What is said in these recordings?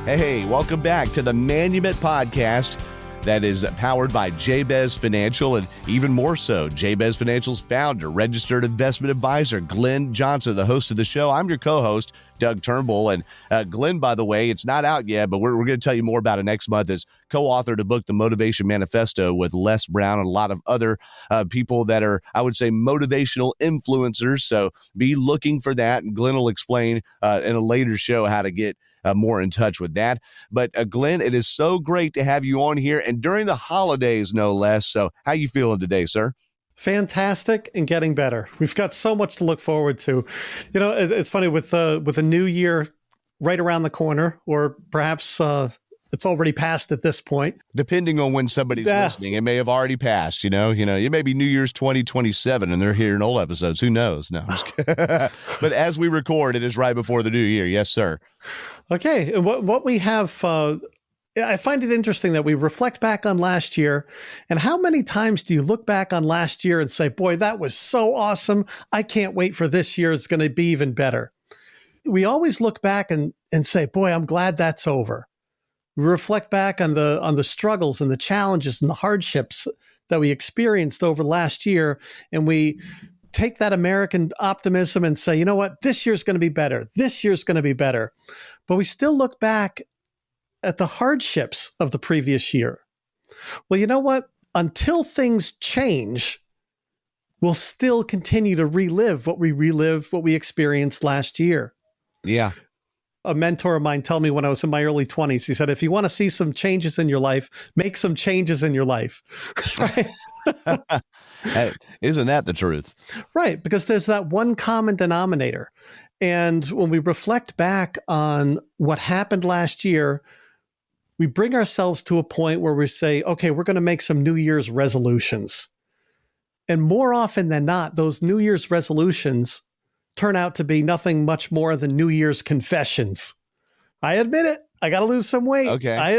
Hey, welcome back to the Manumet Podcast that is powered by Jabez Financial, and even more so, Jabez Financial's founder, registered investment advisor, Glenn Johnson, the host of the show. I'm your co-host, Doug Turnbull. And Glenn, by the way, it's not out yet, but we're going to tell you more about it next month, as co-authored a book, The Motivation Manifesto, with Les Brown and a lot of other people that are, I would say, motivational influencers. So be looking for that, and Glenn will explain in a later show how to get more in touch with that. But Glenn, it is so great to have you on here, and during the holidays, no less. So how you feeling today, sir? Fantastic and getting better. We've got so much to look forward to. You know, it's funny with a new year right around the corner, or perhaps it's already passed at this point. Depending on when somebody's listening, it may have already passed. You know, it may be New Year's 2027, and they're hearing old episodes. Who knows? No, I'm just kidding. But as we record, it is right before the new year. Yes, sir. Okay, and what we have, I find it interesting that we reflect back on last year, and how many times do you look back on last year and say, boy, that was so awesome. I can't wait for this year. It's going to be even better. We always look back and say, boy, I'm glad that's over. We reflect back on the struggles and the challenges and the hardships that we experienced over last year, and we take that American optimism and say, you know what, this year's going to be better. This year's going to be better. But we still look back at the hardships of the previous year. Well, you know what? Until things change, we'll still continue to relive what we experienced last year. Yeah. A mentor of mine told me when I was in my early 20s, he said, if you want to see some changes in your life, make some changes in your life. Right? Hey, isn't that the truth? Right, because there's that one common denominator. And when we reflect back on what happened last year, we bring ourselves to a point where we say, okay, we're going to make some New Year's resolutions. And more often than not, those New Year's resolutions turn out to be nothing much more than New Year's confessions. I admit it. I got to lose some weight. Okay. I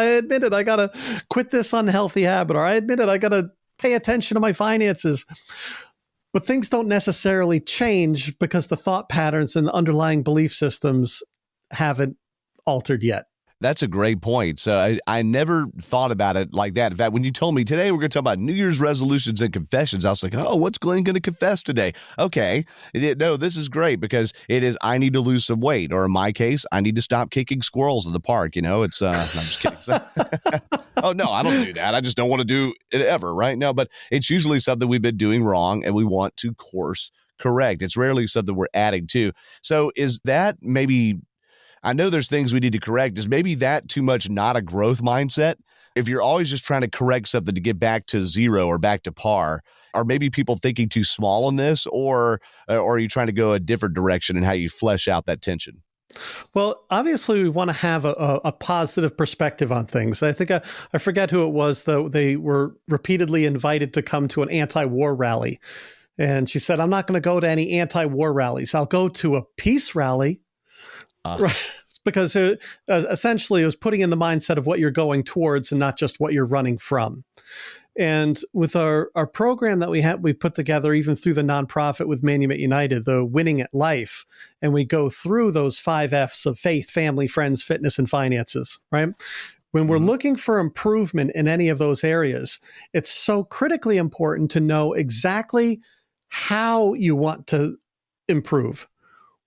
admit it. I got to quit this unhealthy habit, or I admit it. I got to pay attention to my finances. But things don't necessarily change because the thought patterns and the underlying belief systems haven't altered yet. That's a great point. So I never thought about it like that. In fact, when you told me today we're going to talk about New Year's resolutions and confessions, I was like, oh, what's Glenn going to confess today? Okay. No, this is great, because it is, I need to lose some weight, or in my case, I need to stop kicking squirrels in the park. You know, it's, no, I'm just kidding. Oh, no, I don't do that. I just don't want to do it ever. Right? No, but it's usually something we've been doing wrong and we want to course correct. It's rarely something we're adding to. So is that maybe, I know there's things we need to correct. Is maybe that too much not a growth mindset? If you're always just trying to correct something to get back to zero or back to par, are maybe people thinking too small on this, or are you trying to go a different direction in how you flesh out that tension? Well, obviously, we want to have a positive perspective on things. I think I forget who it was, though. They were repeatedly invited to come to an anti-war rally. And she said, I'm not going to go to any anti-war rallies. I'll go to a peace rally. Right. Because essentially it was putting in the mindset of what you're going towards and not just what you're running from. And with our program that we put together, even through the nonprofit with Manumet United, the Winning at Life, and we go through those 5 F's of faith, family, friends, fitness, and finances, right? When we're looking for improvement in any of those areas, it's so critically important to know exactly how you want to improve.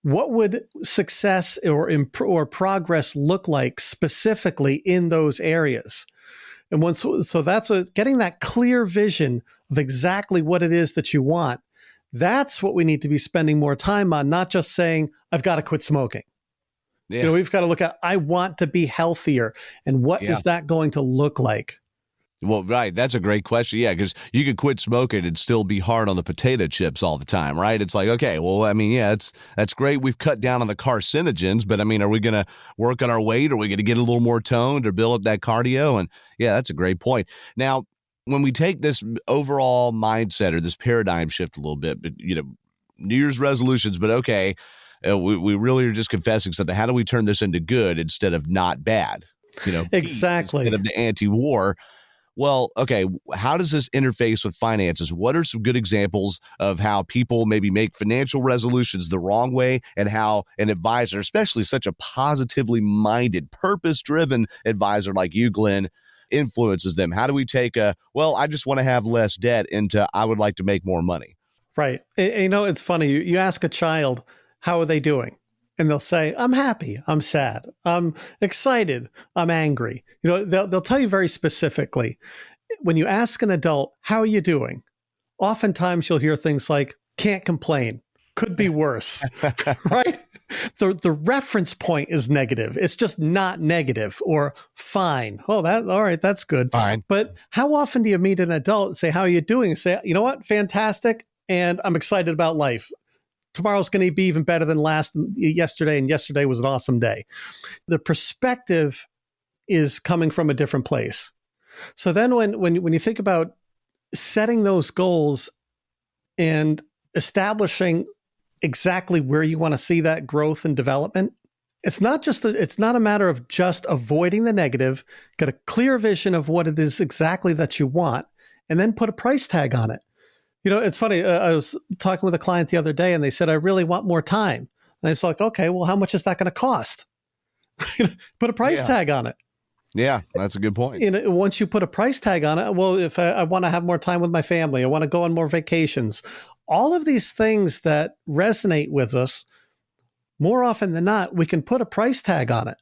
What would success or progress look like specifically in those areas? And so that's getting that clear vision of exactly what it is that you want. That's what we need to be spending more time on, not just saying, I've got to quit smoking. Yeah. You know, we've got to look at, I want to be healthier. And what is that going to look like? Well, right. That's a great question. Yeah, because you could quit smoking and still be hard on the potato chips all the time, right? It's like, okay, well, I mean, yeah, that's great. We've cut down on the carcinogens, but I mean, are we going to work on our weight? Are we going to get a little more toned or build up that cardio? And yeah, that's a great point. Now, when we take this overall mindset or this paradigm shift a little bit, but you know, New Year's resolutions, but okay, we really are just confessing something. How do we turn this into good instead of not bad? You know, exactly, instead of the anti-war. Well, okay, how does this interface with finances? What are some good examples of how people maybe make financial resolutions the wrong way, and how an advisor, especially such a positively minded, purpose-driven advisor like you, Glenn, influences them? How do we take I just want to have less debt into I would like to make more money? Right. It's funny. You ask a child, how are they doing? And they'll say, I'm happy, I'm sad, I'm excited, I'm angry. They'll tell you very specifically. When you ask an adult, how are you doing? Oftentimes you'll hear things like, can't complain, could be worse, right? The reference point is negative. It's just not negative, or fine. Oh, all right, that's good. Fine. But how often do you meet an adult and say, how are you doing? And say, you know what? Fantastic. And I'm excited about life. Tomorrow's going to be even better than yesterday, and yesterday was an awesome day. The perspective is coming from a different place. So then when you think about setting those goals and establishing exactly where you want to see that growth and development, it's not a matter of just avoiding the negative. Get a clear vision of what it is exactly that you want, and then put a price tag on it. It's funny. I was talking with a client the other day, and they said, I really want more time. And it's like, okay, well, how much is that going to cost? Put a price tag on it. Yeah, that's a good point. Once you put a price tag on it, well, if I want to have more time with my family, I want to go on more vacations, all of these things that resonate with us, more often than not, we can put a price tag on it.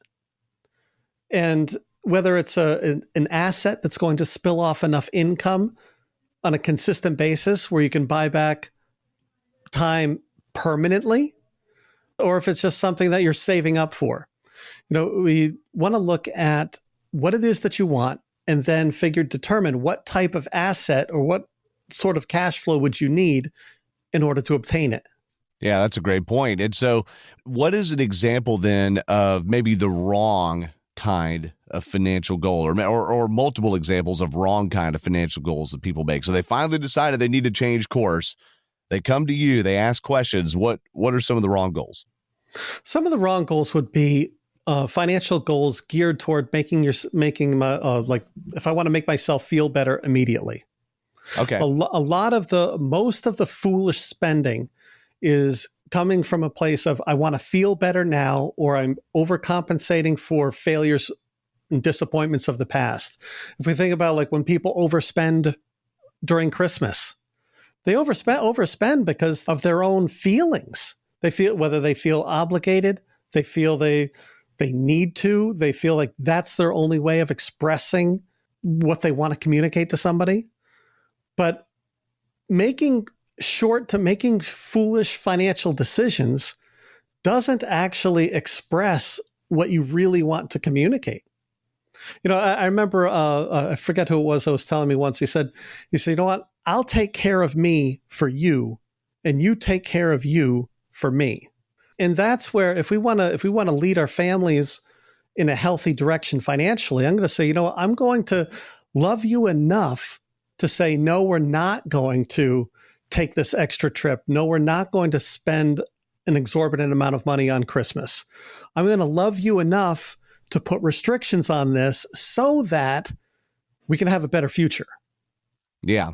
And whether it's an asset that's going to spill off enough income on a consistent basis where you can buy back time permanently, or if it's just something that you're saving up for. We want to look at what it is that you want, and then determine what type of asset or what sort of cash flow would you need in order to obtain it. Yeah, that's a great point. And so what is an example then of maybe the wrong kind of financial goal, or multiple examples of wrong kind of financial goals that people make? So they finally decided they need to change course. They come to you, they ask questions. What are some of the wrong goals? Some of the wrong goals would be financial goals geared toward making like, if I want to make myself feel better immediately. Okay. Most of the foolish spending is coming from a place of, I want to feel better now, or I'm overcompensating for failures and disappointments of the past. If we think about, like, when people overspend during Christmas, they overspend because of their own feelings. Whether they feel obligated, they feel they need to, they feel like that's their only way of expressing what they want to communicate to somebody. But making foolish financial decisions doesn't actually express what you really want to communicate. I remember, I forget who it was that was telling me once, he said, you know what? I'll take care of me for you, and you take care of you for me. And that's where, if we want to lead our families in a healthy direction financially, I'm going to say, I'm going to love you enough to say, no, we're not going to take this extra trip. No, we're not going to spend an exorbitant amount of money on Christmas. I'm going to love you enough to put restrictions on this so that we can have a better future. Yeah.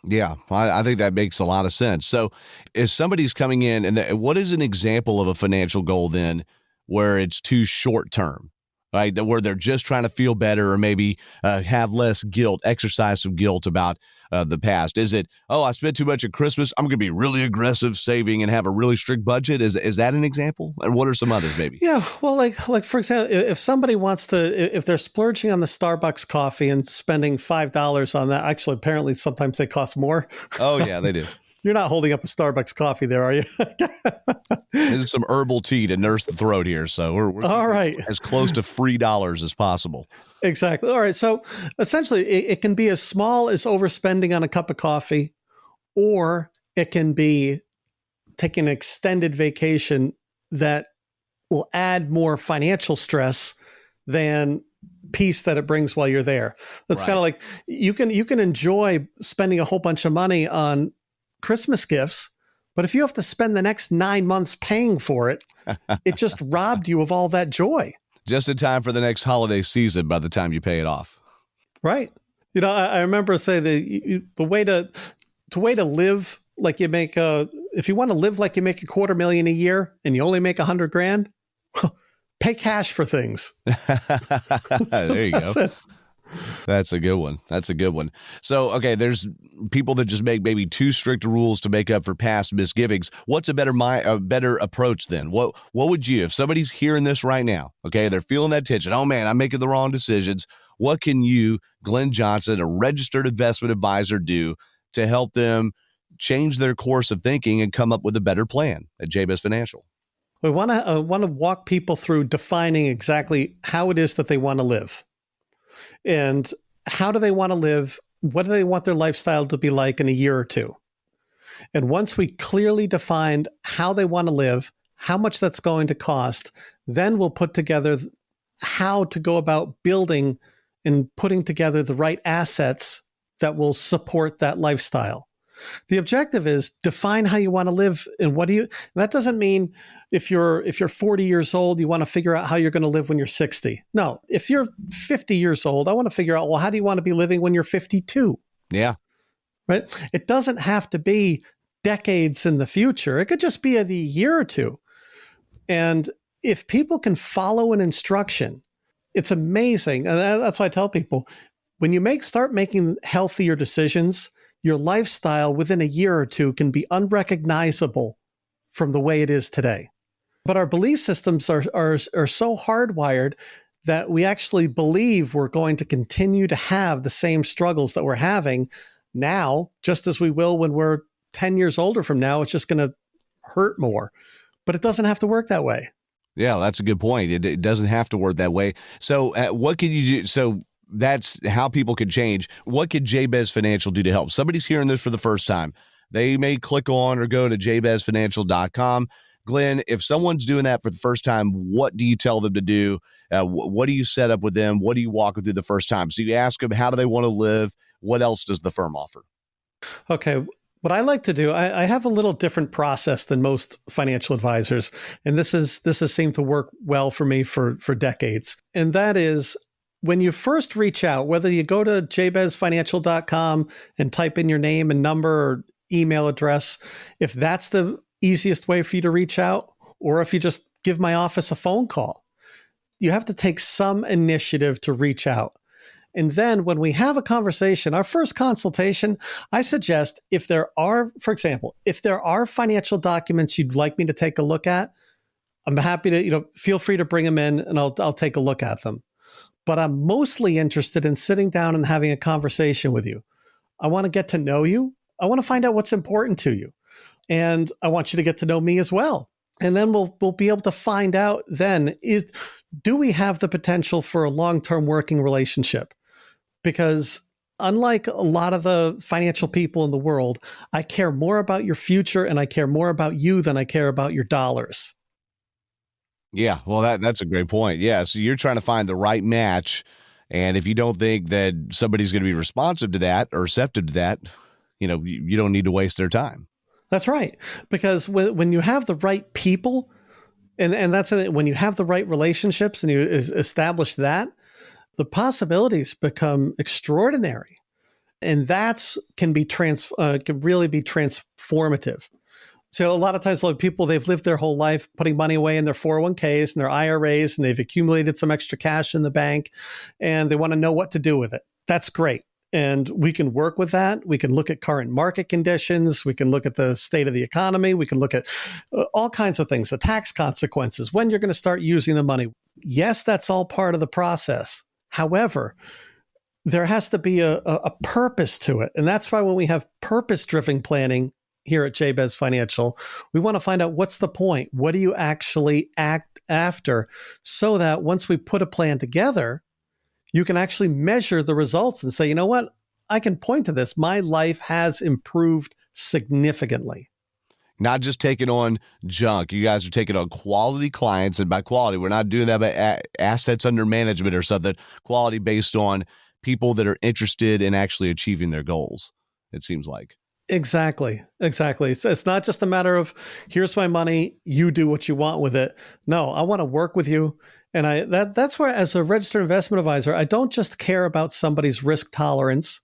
Yeah, I think that makes a lot of sense. So if somebody's coming in, and what is an example of a financial goal then where it's too short term, right? Where they're just trying to feel better, or maybe have less guilt, exercise some guilt about the past? Is it, I spent too much at Christmas, I'm going to be really aggressive saving and have a really strict budget? Is that an example? And what are some others maybe? Yeah, well, like for example, if somebody wants to, if they're splurging on the Starbucks coffee and spending $5 on that, actually, apparently sometimes they cost more. Oh, yeah, they do. You're not holding up a Starbucks coffee there, are you? There's some herbal tea to nurse the throat here. So we're all right, as close to $3 as possible. Exactly. All right. So essentially, it can be as small as overspending on a cup of coffee, or it can be taking an extended vacation that will add more financial stress than peace that it brings while you're there. That's right. Kind of like you can enjoy spending a whole bunch of money on Christmas gifts, but if you have to spend the next 9 months paying for it, it just robbed you of all that joy. Just in time for the next holiday season by the time you pay it off. Right. I remember saying that the way to live like you make if you want to live like you make $250,000 a year and you only make 100 grand, pay cash for things. There you That's go. it. That's a good one. That's a good one. So, okay, there's people that just make maybe too strict rules to make up for past misgivings. What's a better approach then? What would you, if somebody's hearing this right now, okay, they're feeling that tension, oh man, I'm making the wrong decisions. What can you, Glenn Johnson, a registered investment advisor, do to help them change their course of thinking and come up with a better plan at Jabez Financial? We want to walk people through defining exactly how it is that they want to live. And how do they want to live? What do they want their lifestyle to be like in a year or two? And once we clearly defined how they want to live, how much that's going to cost, then we'll put together how to go about building and putting together the right assets that will support that lifestyle. The objective is define how you want to live and that doesn't mean if you're 40 years old, you want to figure out how you're going to live when you're 60. No, if you're 50 years old, I want to figure out, well, how do you want to be living when you're 52? Yeah. Right? It doesn't have to be decades in the future. It could just be a year or two. And if people can follow an instruction, it's amazing. And that's why I tell people, when you start making healthier decisions, your lifestyle within a year or two can be unrecognizable from the way it is today. But our belief systems are so hardwired that we actually believe we're going to continue to have the same struggles that we're having now, just as we will when we're 10 years older from now. It's just going to hurt more. But it doesn't have to work that way. Yeah, that's a good point. It doesn't have to work that way. So what can you do? So that's how people can change. What could Jabez Financial do to help? Somebody's hearing this for the first time. They may click on or go to jabezfinancial.com. Glenn, if someone's doing that for the first time, what do you tell them to do? What do you set up with them? What do you walk them through the first time? So you ask them, how do they want to live? What else does the firm offer? Okay. What I like to do, I have a little different process than most financial advisors, and this has seemed to work well for me for decades. And that is, when you first reach out, whether you go to jabezfinancial.com and type in your name and number or email address, if that's the easiest way for you to reach out, or if you just give my office a phone call, you have to take some initiative to reach out. And then when we have a conversation, our first consultation, I suggest if there are, for example, if there are financial documents you'd like me to take a look at, I'm happy to, feel free to bring them in and I'll take a look at them. But I'm mostly interested in sitting down and having a conversation with you. I want to get to know you. I want to find out what's important to you. And I want you to get to know me as well. And then we'll be able to find out then, do we have the potential for a long-term working relationship? Because unlike a lot of the financial people in the world, I care more about your future and I care more about you than I care about your dollars. Yeah, well, that's a great point. Yeah, so you're trying to find the right match. And if you don't think that somebody's going to be responsive to that or receptive to that, you don't need to waste their time. That's right. Because when you have the right people, and that's when you have the right relationships and you establish that, the possibilities become extraordinary. And that's can really be transformative. So a lot of times, people, they've lived their whole life putting money away in their 401ks and their IRAs, and they've accumulated some extra cash in the bank, and they want to know what to do with it. That's great. And we can work with that. We can look at current market conditions. We can look at the state of the economy. We can look at all kinds of things, the tax consequences, when you're going to start using the money. Yes, that's all part of the process. However, there has to be a purpose to it. And that's why when we have purpose-driven planning here at Jabez Financial, we want to find out what's the point. What do you actually act after? So that once we put a plan together, you can actually measure the results and say, you know what? I can point to this. My life has improved significantly. Not just taking on junk. You guys are taking on quality clients. And by quality, we're not doing that by assets under management or something. Quality based on people that are interested in actually achieving their goals, it seems like. Exactly. It's not just a matter of here's my money, you do what you want with it. No, I want to work with you. And that's where, as a registered investment advisor, I don't just care about somebody's risk tolerance.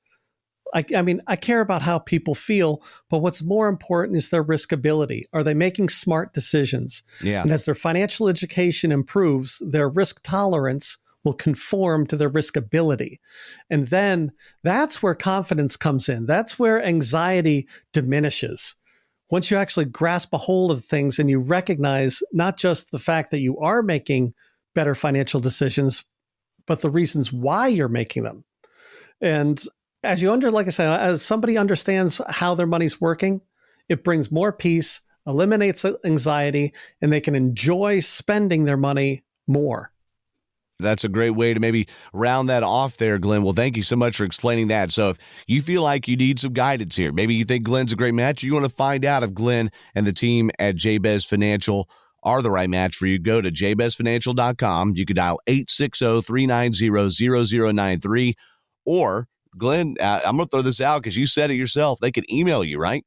I mean, I care about how people feel, but what's more important is their risk ability. Are they making smart decisions? Yeah. And as their financial education improves, their risk tolerance will conform to their risk ability. And then that's where confidence comes in. That's where anxiety diminishes. Once you actually grasp a hold of things and you recognize not just the fact that you are making better financial decisions, but the reasons why you're making them. And like I said, as somebody understands how their money's working, it brings more peace, eliminates anxiety, and they can enjoy spending their money more. That's a great way to maybe round that off there, Glenn. Well, thank you so much for explaining that. So if you feel like you need some guidance here, maybe you think Glenn's a great match, you want to find out if Glenn and the team at Jabez Financial are the right match for you, go to jabezfinancial.com. You can dial 860-390-0093. Or, Glenn, I'm going to throw this out because you said it yourself. They can email you, right?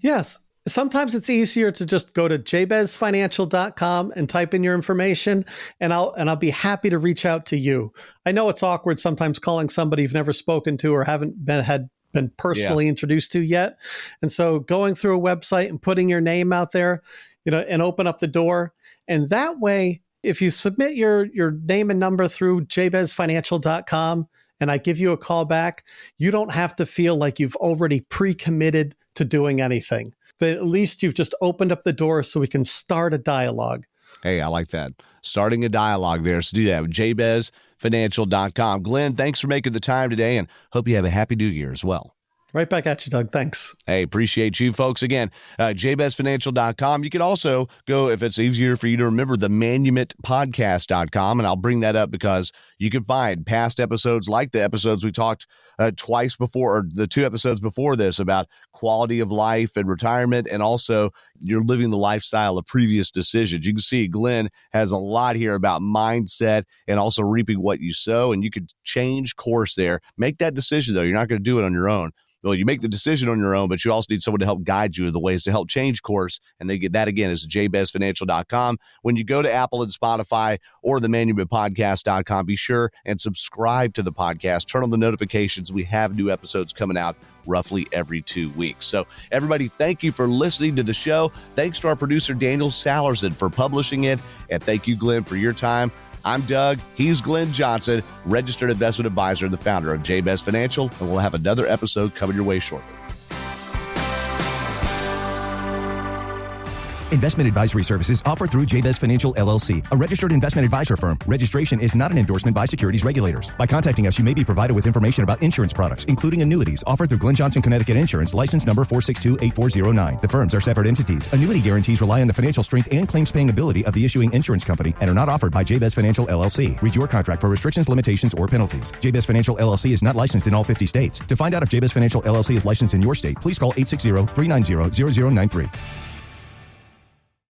Yes. Sometimes it's easier to just go to jabezfinancial.com and type in your information, and I'll be happy to reach out to you. I know it's awkward sometimes calling somebody you've never spoken to or haven't been personally introduced to yet. And so going through a website and putting your name out there, and open up the door. And that way, if you submit your name and number through jabezfinancial.com and I give you a call back, you don't have to feel like you've already pre-committed to doing anything. At least you've just opened up the door so we can start a dialogue. Hey, I like that. Starting a dialogue there. So do that with jabezfinancial.com. Glenn, thanks for making the time today, and hope you have a happy new year as well. Right back at you, Doug. Thanks. Hey, appreciate you folks. Again, jabezfinancial.com. You can also go, if it's easier for you to remember, the manumitpodcast.com. And I'll bring that up because you can find past episodes like the episodes we talked twice before, or the 2 episodes before this, about quality of life and retirement, and also you're living the lifestyle of previous decisions. You can see Glenn has a lot here about mindset and also reaping what you sow, and you could change course there. Make that decision, though. You're not going to do it on your own. Well, you make the decision on your own, but you also need someone to help guide you in the ways to help change course. And they get that, again, is jabezfinancial.com. When you go to Apple and Spotify or the manumitpodcast.com, be sure and subscribe to the podcast. Turn on the notifications. We have new episodes coming out roughly every 2 weeks. So everybody, thank you for listening to the show. Thanks to our producer, Daniel Salerson, for publishing it. And thank you, Glenn, for your time. I'm Doug. He's Glenn Johnson, registered investment advisor and the founder of Jabez Financial. And we'll have another episode coming your way shortly. Investment advisory services offered through Jabez Financial, LLC, a registered investment advisor firm. Registration is not an endorsement by securities regulators. By contacting us, you may be provided with information about insurance products, including annuities, offered through Glenn Johnson, Connecticut Insurance, license number 4628409. The firms are separate entities. Annuity guarantees rely on the financial strength and claims-paying ability of the issuing insurance company and are not offered by Jabez Financial, LLC. Read your contract for restrictions, limitations, or penalties. Jabez Financial, LLC is not licensed in all 50 states. To find out if Jabez Financial, LLC is licensed in your state, please call 860-390-0093.